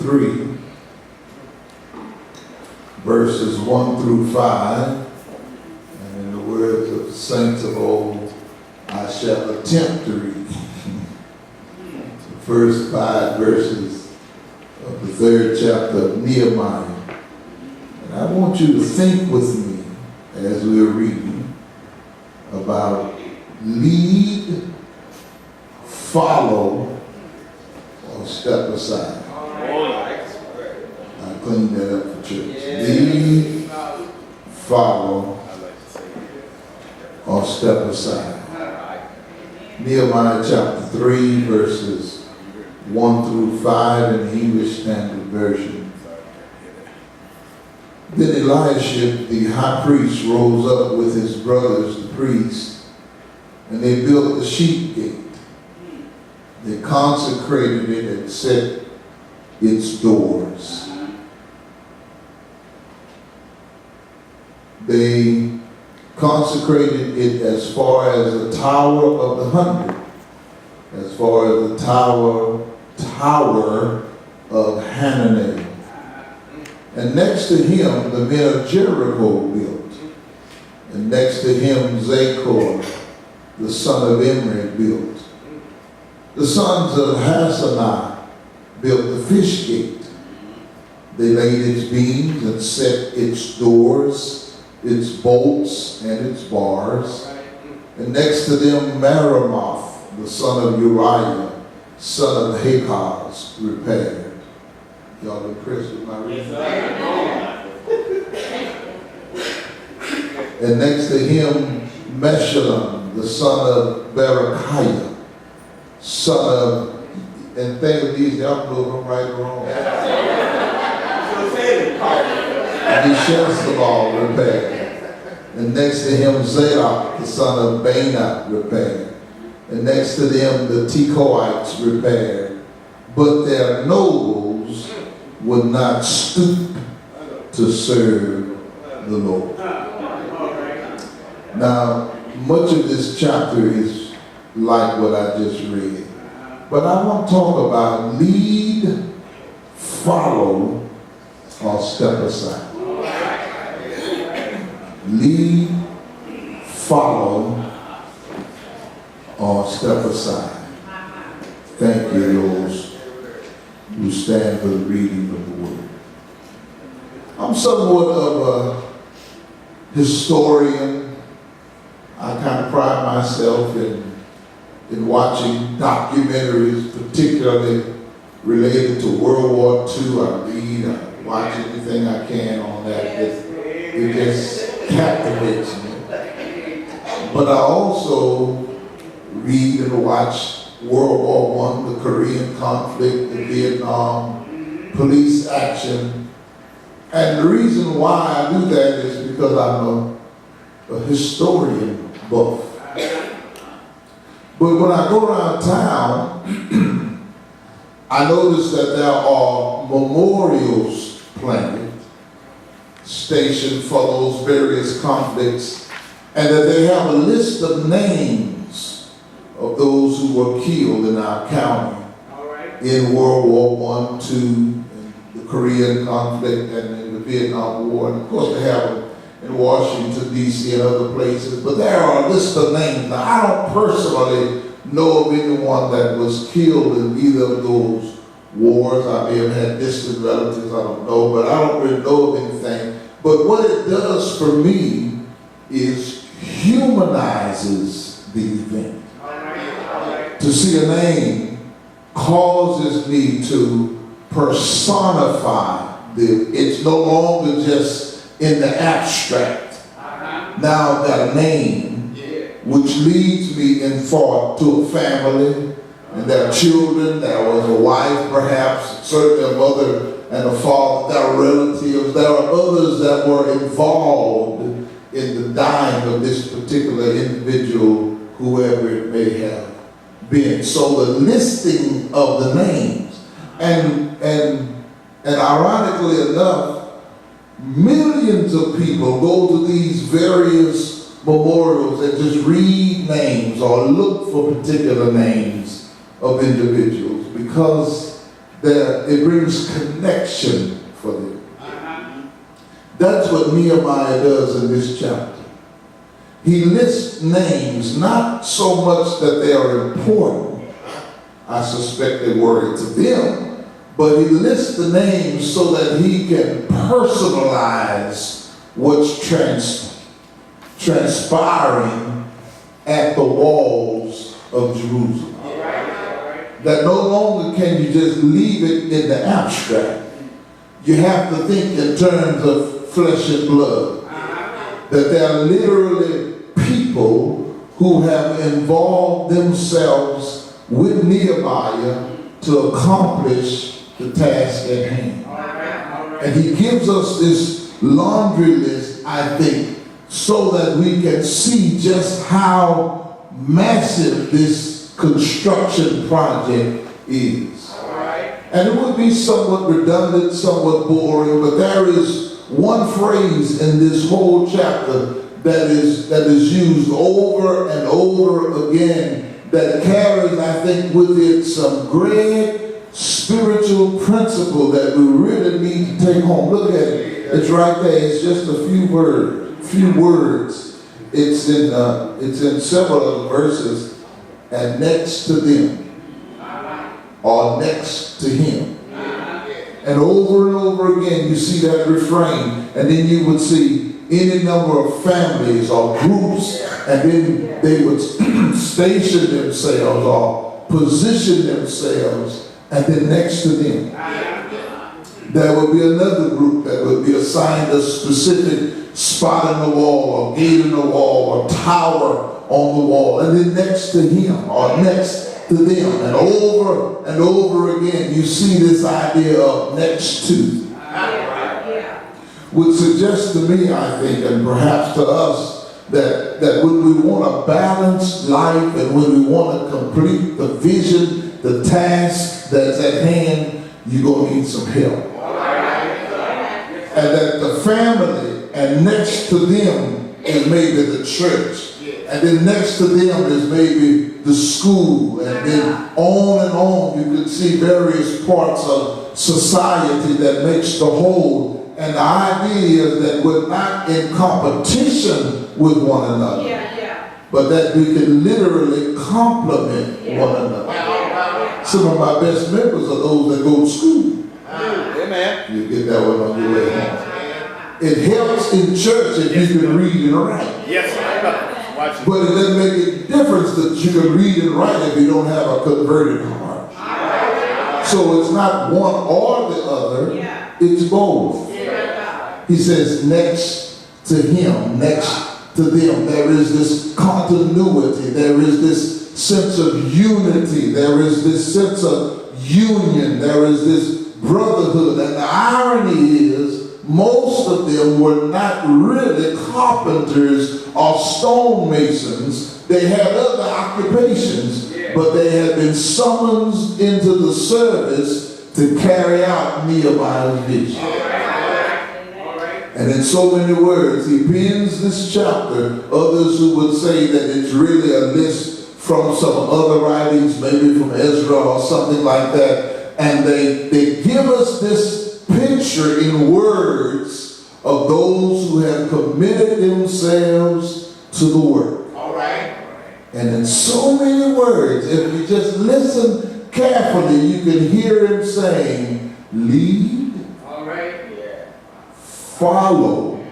3, verses 1 through 5. And in the words of saints of old, I shall attempt to read the first 5 verses of the 3rd chapter of Nehemiah. And I want you to think with me as we're reading about lead, follow, or step aside. I cleaned that up for church. Lead, follow, or step aside. Nehemiah chapter 3, verses 1 through 5 in the English Standard Version. Then Eliashib, the high priest, rose up with his brothers, the priests, and they built the sheep gate. They consecrated it and set its doors. They consecrated it as far as the Tower of the 100, as far as the Tower of Hananel. And next to him, the men of Jericho built. And next to him, Zachor, the son of Imri, built. The sons of Hassanah built the fish gate. They laid its beams and set its doors, its bolts, and its bars. And next to them, Meremoth, the son of Uriah, son of Hakaz, repaired. Y'all impressed with my reading? And next to him, Meshullam, the son of Berechiah, son of, and think of these, y'all know if I'm right or wrong. And Yeshezabal repaired. And next to him, Zadok, the son of Baana, repaired. And next to them, the Tekoites repaired. But their nobles would not stoop to serve the Lord. Now, much of this chapter is like what I just read. But I want to talk about lead, follow, or step aside. Lead, follow, or step aside. Thank you, those who stand for the reading of the word. I'm somewhat of a historian. I kind of pride myself in watching documentaries, particularly related to World War II. I read, I watch anything I can on that. It just captivates me. But I also read and watch World War I, the Korean conflict, the Vietnam police action. And the reason why I do that is because I'm a historian buff. But when I go around town, I notice that there are memorials planted, stationed for those various conflicts, and that they have a list of names of those who were killed in our county in World War I, II, and the Korean conflict, and in the Vietnam War. And of course they have them in Washington, D.C. and other places. But there are a list of names. Now, I don't personally know of anyone that was killed in either of those wars. I may have had distant relatives, I don't know, but I don't really know of anything. But what it does for me is humanizes the event. To see a name causes me to personify it's no longer just in the abstract. Now that a name which leads me in thought to a family, and there are children, there was a wife perhaps, certainly a mother and a father, there are relatives, there are others that were involved in the dying of this particular individual, whoever it may have been. So the listing of the names, and ironically enough, millions of people go to these various memorials and just read names or look for particular names of individuals because it brings connection for them. That's what Nehemiah does in this chapter. He lists names, not so much that they are important, I suspect they were to them, but he lists the names so that he can personalize what's transpiring at the walls of Jerusalem. That no longer can you just leave it in the abstract. You have to think in terms of flesh and blood. That there are literally people who have involved themselves with Nehemiah to accomplish the task at hand. And he gives us this laundry list, I think, so that we can see just how massive this construction project is. And it would be somewhat redundant, somewhat boring, but there is one phrase in this whole chapter that is used over and over again that carries, I think, with it some great spiritual principle that we really need to take home. Look at it. It's right there. It's just a few words. It's in several of the verses. And next to them, or next to him. And over again, you see that refrain. And then you would see any number of families or groups, and then they would station themselves or position themselves, and then next to them, there would be another group that would be assigned a specific spot in the wall, or gate in the wall, or tower on the wall, and then next to him, or next to them, and over again, you see this idea of next to. Would suggest to me, I think, and perhaps to us, that when we want a balanced life and when we want to complete the vision, the task that's at hand, you're going to need some help. And that the family, and next to them is maybe the church. And then next to them is maybe the school, and then on you can see various parts of society that makes the whole. And the idea is that we're not in competition with one another, but that we can literally complement one another. Some of my best members are those that go to school. Amen. You get that one on your way home. It helps in church if you can read and write. Yes. But it doesn't make a difference that you can read and write if you don't have a converted heart. So it's not one or the other, it's both. He says next to him, next to them. There is this continuity. There is this sense of unity. There is this sense of union. There is this brotherhood. And the irony is, most of them were not really carpenters or stonemasons. They had other occupations, but they had been summoned into the service to carry out Nehemiah's vision. And in so many words, he pens this chapter. Others who would say that it's really a list from some other writings, maybe from Ezra or something like that. And they give us this picture in words of those who have committed themselves to the work. All right. And in so many words, if you just listen carefully, you can hear him saying, lead, all right, follow,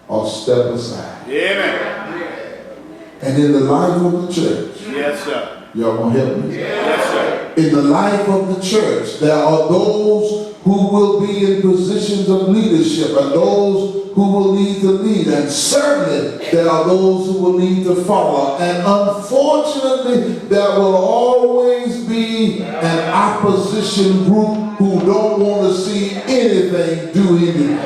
or step aside. Yeah, and in the life of the church, yes, sir. Y'all gonna help me? Yes, sir. In the life of the church, there are those who will be in positions of leadership and those who will need to lead. And certainly there are those who will need to follow. And unfortunately, there will always be an opposition group who don't want to see anything do anything.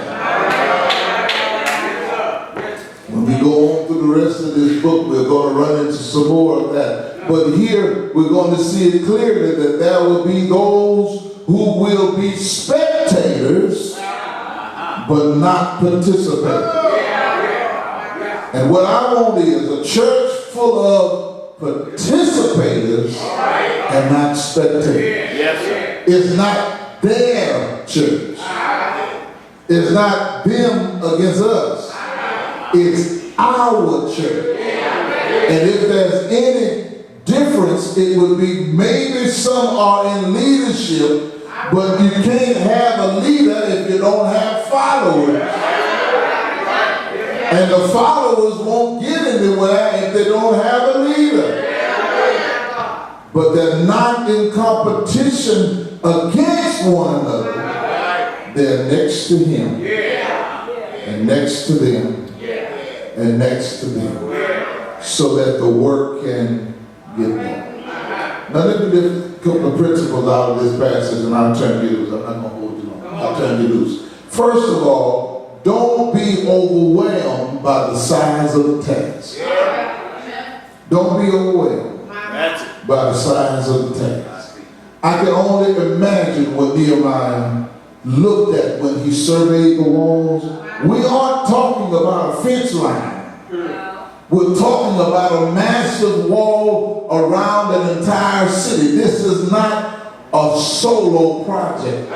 When we go on through the rest of this book, we're going to run into some more of that. But here, we're going to see it clearly that there will be those who will be spectators, but not participators. And what I want is a church full of participators and not spectators. It's not their church. It's not them against us. It's our church. And if there's any difference, it would be maybe some are in leadership, but you can't have a leader if you don't have followers. And the followers won't get anywhere if they don't have a leader. But they're not in competition against one another. They're next to him. And next to them. And next to them. So that the work can get done. Now let me lift a couple of principles out of this passage and I'll turn you loose. I'm not going to hold you long. I'll turn you loose. First of all, don't be overwhelmed by the size of the task. Don't be overwhelmed by the size of the task. I can only imagine what Nehemiah looked at when he surveyed the walls. We aren't talking about a fence line. We're talking about a massive wall around an entire city. This is not a solo project.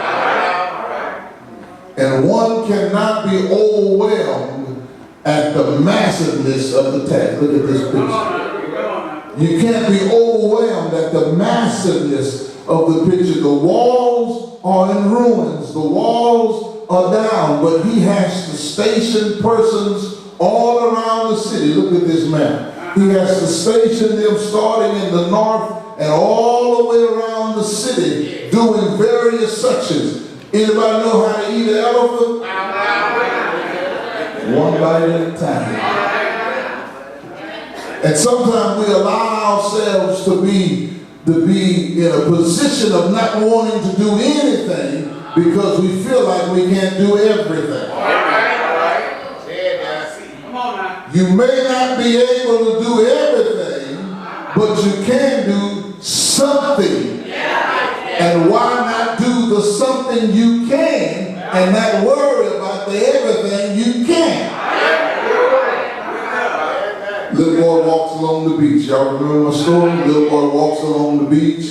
And one cannot be overwhelmed at the massiveness of the task. Look at this picture. You can't be overwhelmed at the massiveness of the picture. The walls are in ruins. The walls are down. But he has to station persons all around the city. Look at this map. He has to station them starting in the north and all the way around the city doing various sections. Anybody know how to eat an elephant? One bite at a time. And sometimes we allow ourselves to be in a position of not wanting to do anything because we feel like we can't do everything. You may not be able to do everything, but you can do something. And why not do the something you can and not worry about the everything you can? Little boy walks along the beach. Y'all remember my story? Little boy walks along the beach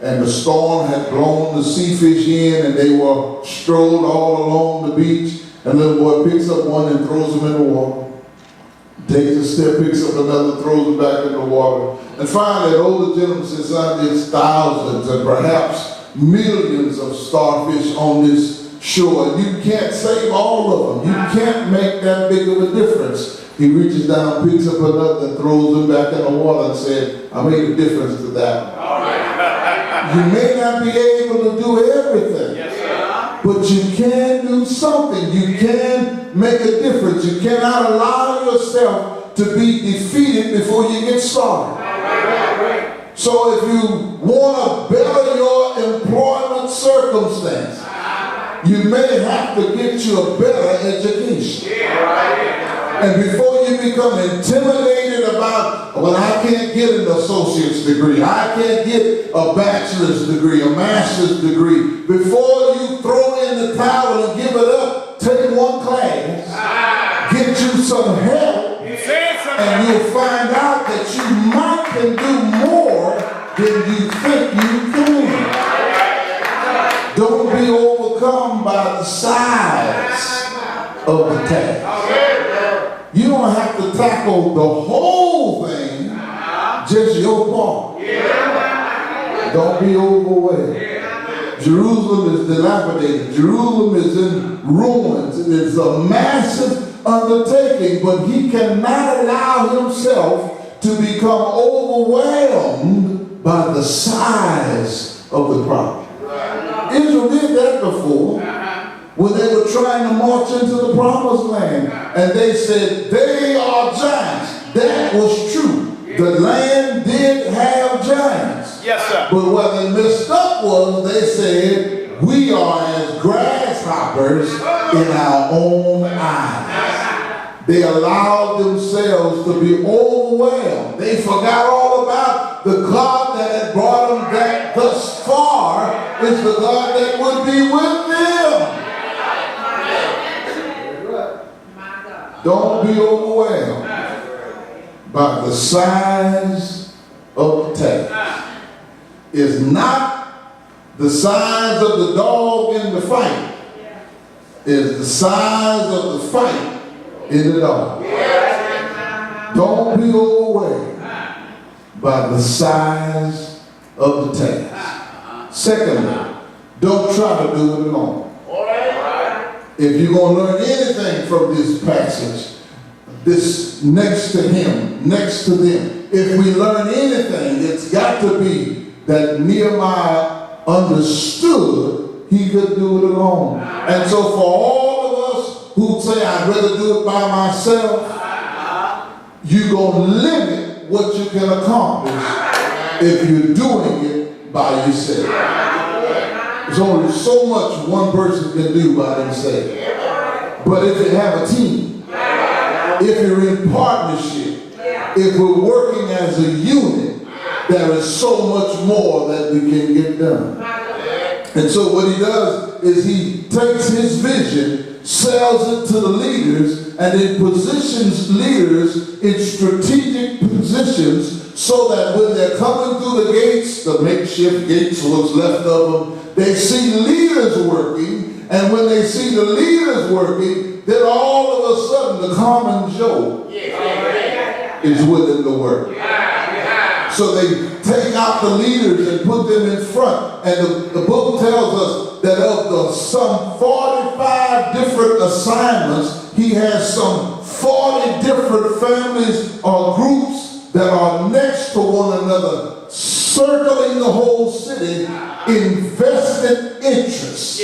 and the storm had blown the sea fish in and they were strolled all along the beach. And little boy picks up one and throws them in the water. Takes a step, picks up another, throws them back in the water. And finally, an older gentleman says, son, there's thousands and perhaps millions of starfish on this shore. You can't save all of them. You can't make that big of a difference. He reaches down, picks up another, and throws them back in the water and said, I made a difference to that one. You may not be able to do everything. But you can do something. You can make a difference. You cannot allow yourself to be defeated before you get started. So if you want to better your employment circumstance, you may have to get you a better education. And before you become intimidated about, well, I can't get an associate's degree, I can't get a bachelor's degree, a master's degree, before you throw in the towel and give it up, take one class, get you some help, and you'll find out that you might can do more than you think you can. Don't be overcome by the size of the task. You don't have to tackle the whole thing, just your part. Don't be overwhelmed. Jerusalem is dilapidated. Jerusalem is in ruins. It is a massive undertaking, but he cannot allow himself to become overwhelmed by the size of the problem. Israel did that before. When they were trying to march into the promised land, and they said, they are giants. That was true. The land did have giants. Yes, sir. But what they messed up was they said, we are as grasshoppers in our own eyes. They allowed themselves to be overwhelmed. They forgot all about the God that had brought them back thus far is the God that would be with them. Don't be overwhelmed by the size of the task is not the size of the dog in the fight, is the size of the fight in the dog. Don't be overwhelmed by the size of the task. Secondly, don't try to do it alone. If you're going to learn anything from this passage, this next to him, next to them, if we learn anything, it's got to be that Nehemiah understood he could do it alone. And so for all of us who say, I'd rather do it by myself, you're going to limit what you can accomplish if you're doing it by yourself. There's only so much one person can do by themselves. But if you have a team, if you're in partnership, if we're working as a unit, there is so much more that we can get done. And so what he does is he takes his vision, sells it to the leaders, and it positions leaders in strategic positions so that when they're coming through the gates, the makeshift gates, what's left of them, they see leaders working, and when they see the leaders working, then all of a sudden the common Joe is willing to work. So they take out the leaders and put them in front. And the book tells us that of the some 45 different assignments, he has some 40 different families or groups that are next to one another, circling the whole city in vested interests.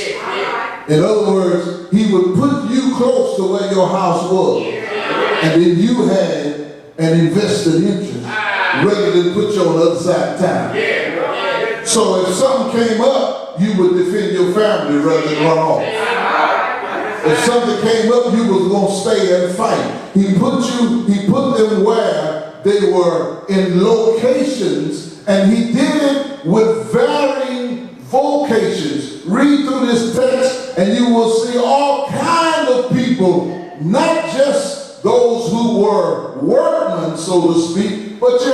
In other words, he would put you close to where your house was, and then you had an invested interest, rather than put you on the other side of town. So if something came up, you would defend your family rather than run off. If something came up, you was going to stay and fight. He put them where they were in locations, and he did it with varying vocations. Read through this text and you will see all kinds of people, not just those who were workmen, so to speak, but you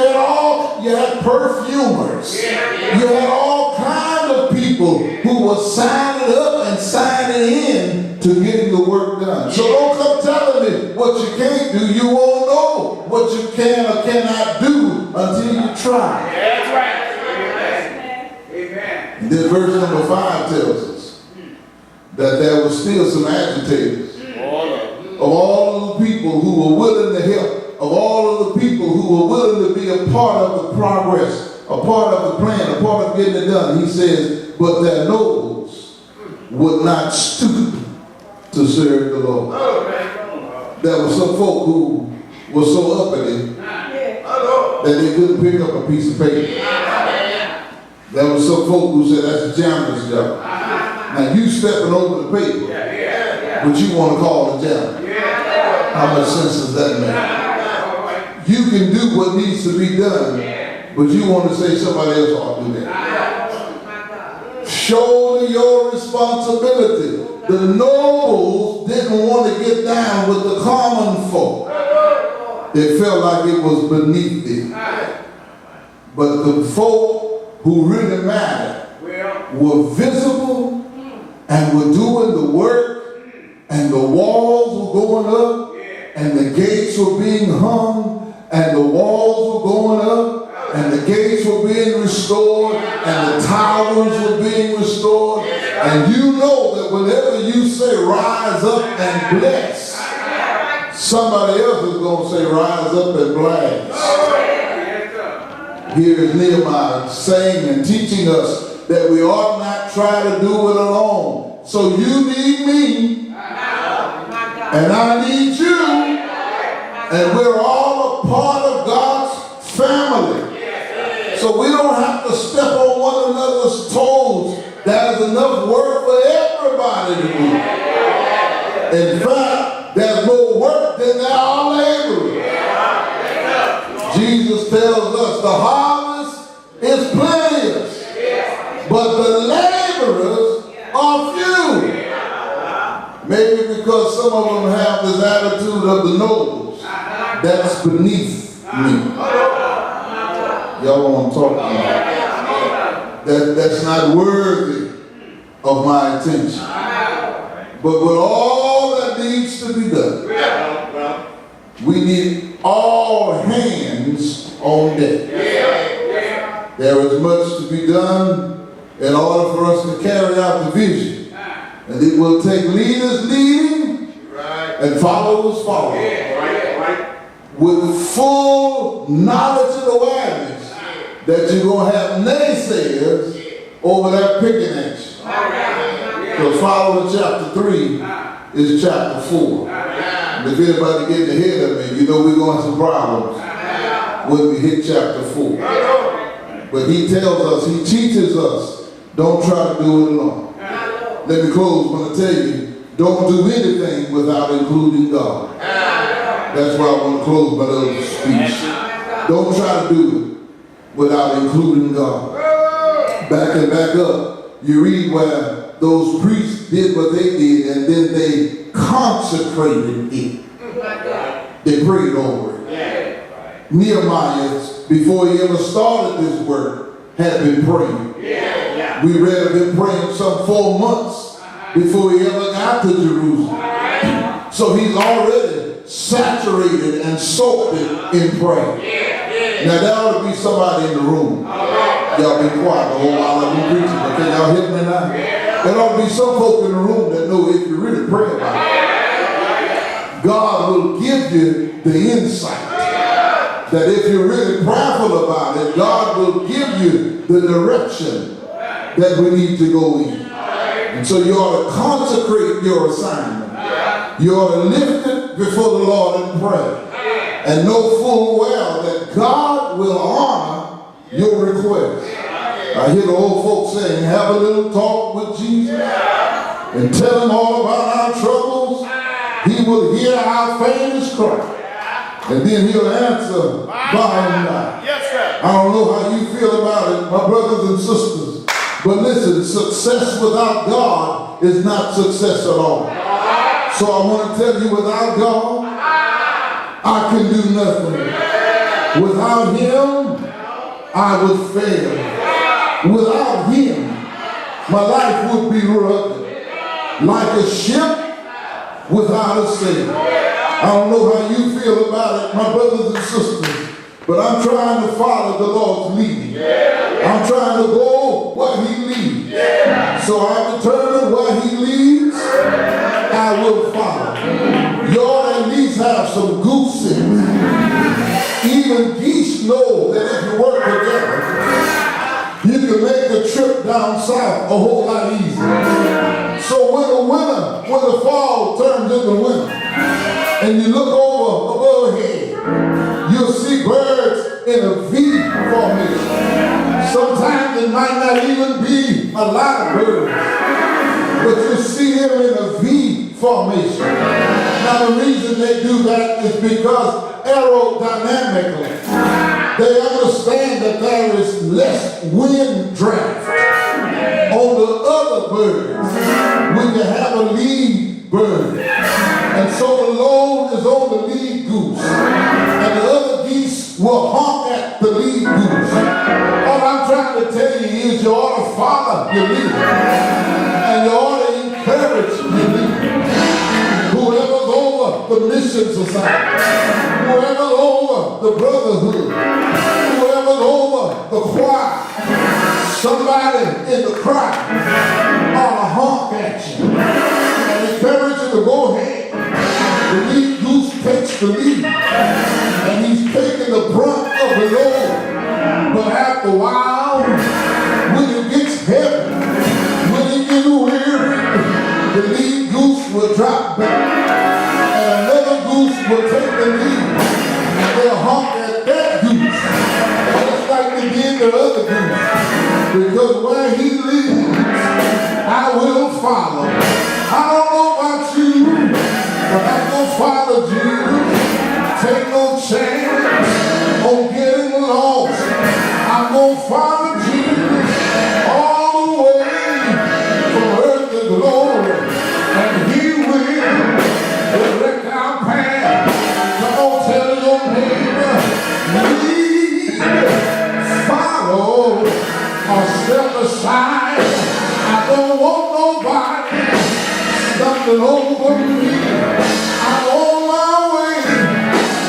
had perfumers. You had all kinds of people who were signing up and signing in to getting the work done. So don't come telling me what you can't do. You won't know what you can or cannot do until you try. That's right. Amen. Then verse number 5 tells us that there were still some agitators. Of all of the people who were willing to help, of all of the people who were willing to be a part of the progress, a part of the plan, a part of getting it done, he says, but their nobles would not stoop to serve the Lord. There were some folk who were so uppity that they couldn't pick up a piece of paper. There were some folk who said, that's a janitor's job. Now you stepping over the paper, but you want to call the janitor. How much sense does that make? You can do what needs to be done, but you want to say somebody else ought to do that. Shoulder your responsibility. The nobles didn't want to get down with the common folk. They felt like it was beneath them. But the folk who really mattered were visible and were doing the work, and the walls were going up, and the gates were being hung, and the walls were going up, and the gates were being restored, and the towers were being restored. And you know that whenever you say rise up and bless, somebody else is going to say rise up and blast. Here is Nehemiah saying and teaching us that we ought not try to do it alone. So you need me, and I need you, and we're all a part of God's family. So we don't have to step on one another's toes. There's enough work for everybody to do. In fact, there's more work than there are laborers. Jesus tells us the harvest is plenteous, but the laborers are few. Maybe because some of them have this attitude of the nobles. That's beneath me. Y'all want to talk about that's not worthy of my attention. But with all that needs to be done, we need all hands on deck. There is much to be done in order for us to carry out the vision. And it will take leaders leading and followers following. With full knowledge and awareness that you're going to have naysayers over that picking at you. So following chapter 3 is chapter 4. And if anybody getting ahead of me, you know we're going to have some problems when we hit chapter 4. But he tells us, he teaches us, don't try to do it alone. Let me close when I tell you, don't do anything without including God. That's why I want to close my little speech. Don't try to do it without including God. Back up, you read where those priests did what they did and then they consecrated it. They prayed over it. Nehemiah, before he ever started this work, had been praying. We read of him praying some 4 months before he ever got to Jerusalem. So he's already saturated and soaked in prayer. Now there ought to be somebody in the room. Y'all be quiet the whole while I've been preaching, but can y'all hear me now? There ought to be some folk in the room that know if you really pray about it, God will give you the insight. That if you're really prayerful about it, God will give you the direction that we need to go in. And so you ought to consecrate your assignment. You ought to lift it before the Lord in prayer. And know full well that God will honor your request. I hear the old folks saying, have a little talk with Jesus and tell him all about our troubles. He will hear our faintest cry. And then he'll answer by and by. Yes, sir. I don't know how you feel about it, my brothers and sisters. But listen, success without God is not success at all. So I want to tell you, without God, I can do nothing. Without him, I would fail. Without him, my life would be rugged. Like a ship without a sail. I don't know how you feel about it, my brothers and sisters, but I'm trying to follow the Lord's leading. I'm trying to go where he leads. So I'm determined where he leads, I will follow. You ought to at least have some gooses. Even geese know that if you work together, you can make the trip down south a whole lot easier. So when the fall turns into winter, and you look over above head, you'll see birds in a V formation. Sometimes it might not even be a lot of birds, but you see them in a V formation. Now the reason they do that is because aerodynamically, they understand that there is less wind draft on the other birds when you have a lead bird. And so the load is on the lead goose. And the other geese will honk at the lead goose. All I'm trying to tell you is you ought to follow your leader. And you ought to encourage your leader. Whoever's over the mission society, whoever's over the brotherhood, whoever's over the choir, somebody in the crowd ought to honk at you and encourage you to go ahead. The lead goose takes the lead, and he's taking the brunt of the load. But after a while, when it gets heavy, when it gets weary, the lead goose will drop back, and another goose will take the lead, and they'll honk at that goose, just like they did the other goose. Because where he leads, I will follow. I don't know about you, but I'm going to follow Jesus. Take no chance on getting lost. I'm going to follow Jesus all the way from earth to glory. And he will direct our path. Come on, tell your neighbor, lead, running over me. I'm on my way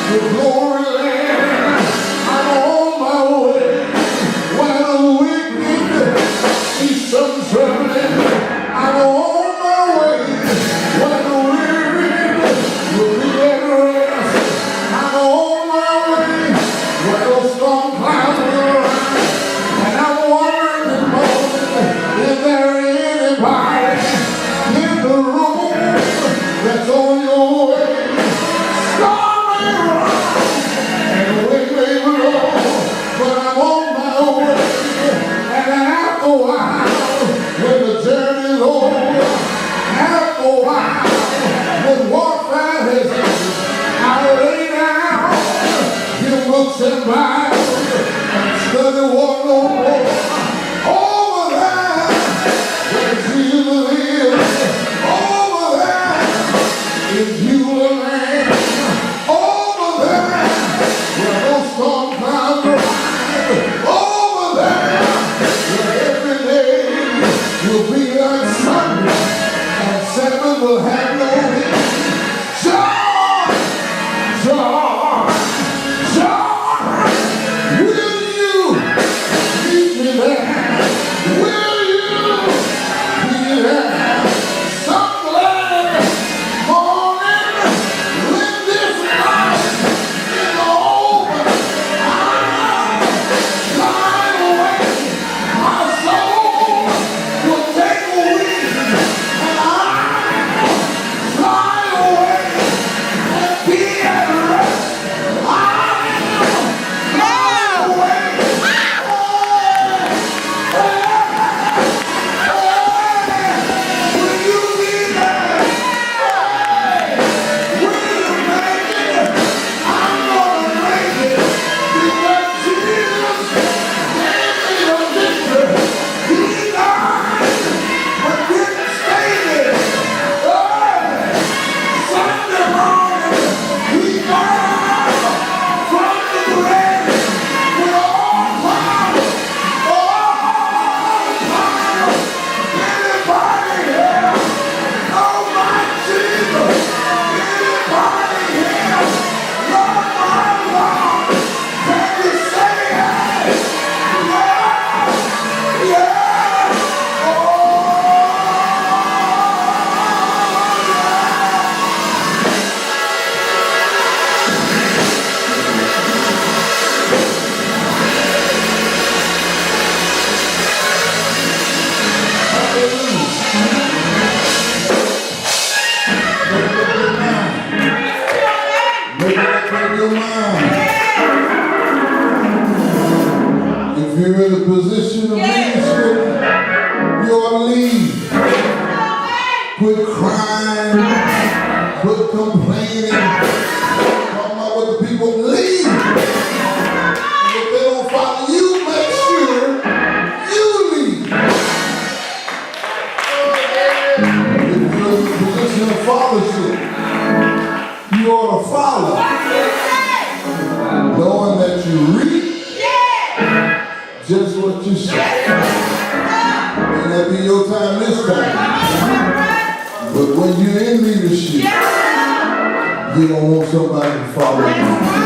to glory land. I'm on my way where the wicked see some trembling. I'm on my way where the weary will be at rest. I'm on my way where the storm clouds will rise. And I'm wondering this morning, is there anybody in the room that's on your way? Storm may rise and the wind may blow, but I'm on my way. And after a while, when the journey's over, after a while, when warfare has ended, I'll lay down, give books and Bibles, and study war no more. Over there, where Jesus lives, over there, in Beulah land, over there, where no storm clouds rise, over there, where every day will be like Sunday, and Sabbath will have no end. Joy, joy, joy, will you meet me there? Will you be there? Some glad morning when this night is over, I'll fly away. My soul will take a wing, and I'll fly away and be at rest. I'll fly away. Will you be there? Will you make it? I'm gonna make it because Jesus gave me the victory. He died, but didn't stay there. Sunday morning, he got up from the grave with all power, all power. Anybody here know my Jesus? Anybody here love my Lord? Can you say it? Yeah, yeah. Make up your mind. If you're in a position of leadership, you ought to lead. Quit crying, quit complaining, talking about what the people lead. And if they don't follow you, make sure you lead. If you're in a position of fathership, you ought to follow, knowing that you reap just what you sow. May not be your time this time, but when you're in leadership, you don't want somebody to follow you.